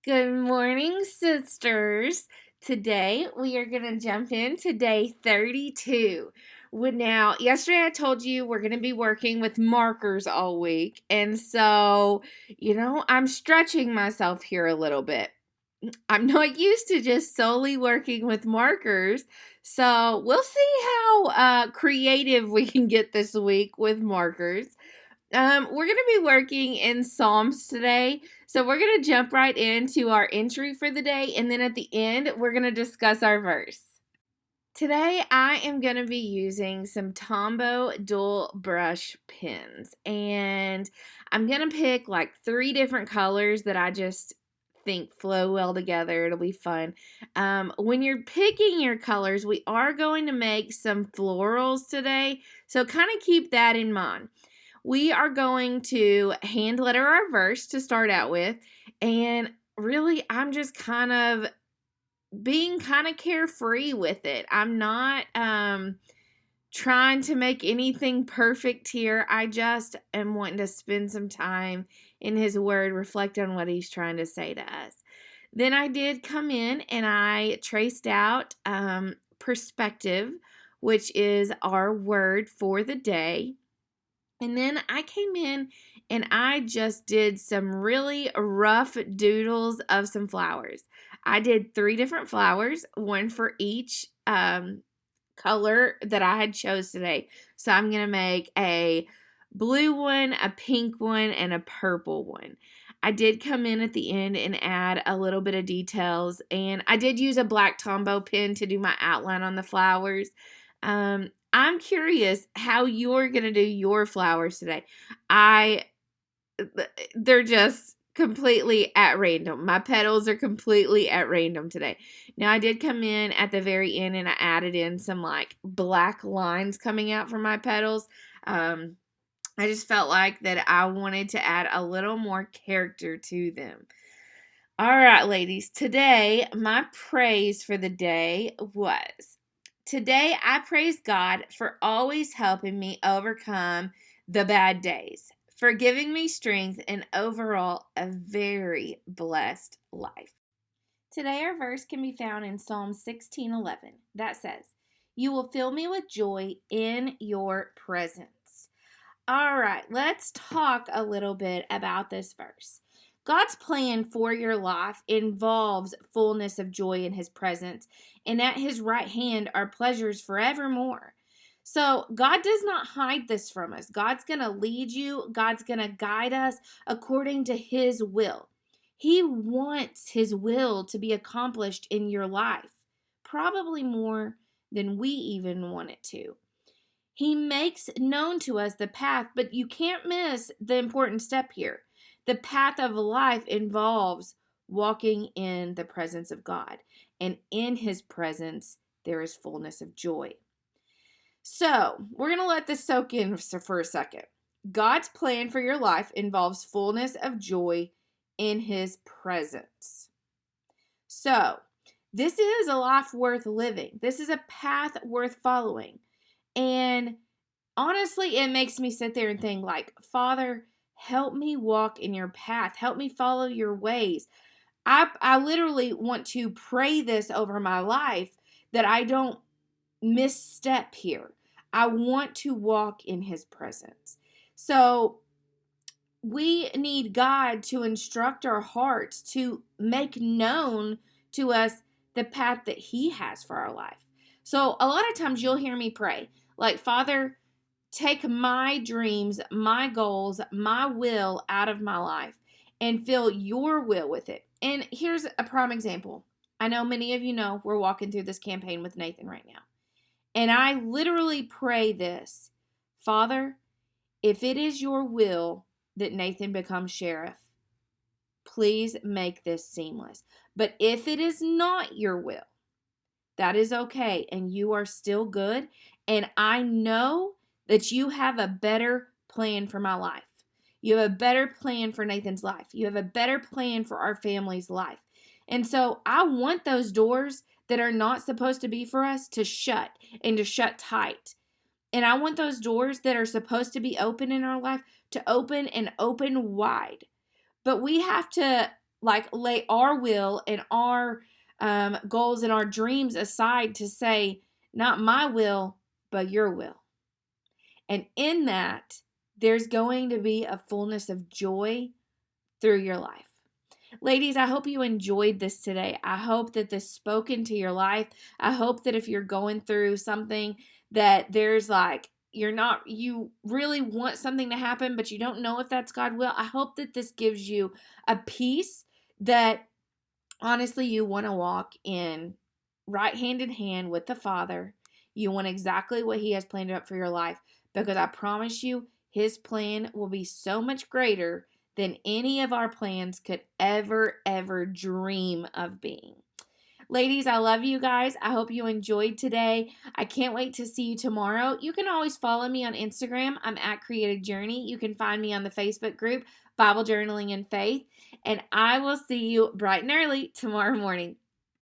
Good morning, sisters. Today we are going to jump into day 32. Now, yesterday I told you we're going to be working with markers all week. And so, I'm stretching myself here a little bit. I'm not used to just solely working with markers. So, we'll see how creative we can get this week with markers. We're going to be working in Psalms today. So we're going to jump right into our entry for the day. And then at the end, we're going to discuss our verse. Today, I am going to be using some Tombow dual brush pens. And I'm going to pick like 3 different colors that I just think flow well together. It'll be fun. When you're picking your colors, we are going to make some florals today. So kind of keep that in mind. We are going to hand letter our verse to start out with. And really, I'm just kind of being kind of carefree with it. I'm not trying to make anything perfect here. I just am wanting to spend some time in his word, reflect on what he's trying to say to us. Then I did come in and I traced out perspective, which is our word for the day. And then I came in and I just did some really rough doodles of some flowers. I did 3 different flowers, one for each color that I had chose today. So I'm going to make a blue one, a pink one, and a purple one. I did come in at the end and add a little bit of details, and I did use a black Tombow pen to do my outline on the flowers. I'm curious how you're going to do your flowers today. They're just completely at random. My petals are completely at random today. Now, I did come in at the very end and I added in some like black lines coming out from my petals. I just felt like that I wanted to add a little more character to them. All right, ladies, today my praise for the day was today I praise God for always helping me overcome the bad days, for giving me strength, and overall a very blessed life. Today our verse can be found in Psalm 16:11 that says, "You will fill me with joy in your presence." All right, let's talk a little bit about this verse. God's plan for your life involves fullness of joy in his presence, and at his right hand are pleasures forevermore. So, God does not hide this from us. God's going to lead you, God's going to guide us according to his will. He wants his will to be accomplished in your life, probably more than we even want it to. He makes known to us the path, but you can't miss the important step here. The path of life involves walking in the presence of God, and in his presence, there is fullness of joy. So, we're going to let this soak in for a second. God's plan for your life involves fullness of joy in his presence. So, this is a life worth living. This is a path worth following. And honestly, it makes me sit there and think like, Father, help me walk in your path. Help me follow your ways. I literally want to pray this over my life that I don't misstep here. I want to walk in his presence. So we need God to instruct our hearts to make known to us the path that he has for our life. So a lot of times you'll hear me pray like, Father, take my dreams, my goals, my will out of my life and fill your will with it. And here's a prime example. I know many of you know we're walking through this campaign with Nathan right now. And I literally pray this, Father, if it is your will that Nathan becomes sheriff, please make this seamless. But if it is not your will, that is okay. And you are still good. And I know that you have a better plan for my life. You have a better plan for Nathan's life. You have a better plan for our family's life. And so I want those doors that are not supposed to be for us to shut and to shut tight. And I want those doors that are supposed to be open in our life to open and open wide. But we have to like lay our will and our goals and our dreams aside to say, not my will, but your will. And in that, there's going to be a fullness of joy through your life. Ladies, I hope you enjoyed this today. I hope that this spoke into your life. I hope that if you're going through something that there's like, you really want something to happen, but you don't know if that's God will. I hope that this gives you a peace that honestly you want to walk in right hand in hand with the Father. You want exactly what He has planned up for your life, because I promise you, His plan will be so much greater than any of our plans could ever dream of being. Ladies, I love you guys. I hope you enjoyed today. I can't wait to see you tomorrow. You can always follow me on Instagram. I'm at Creative Journey. You can find me on the Facebook group, Bible Journaling and Faith. And I will see you bright and early tomorrow morning.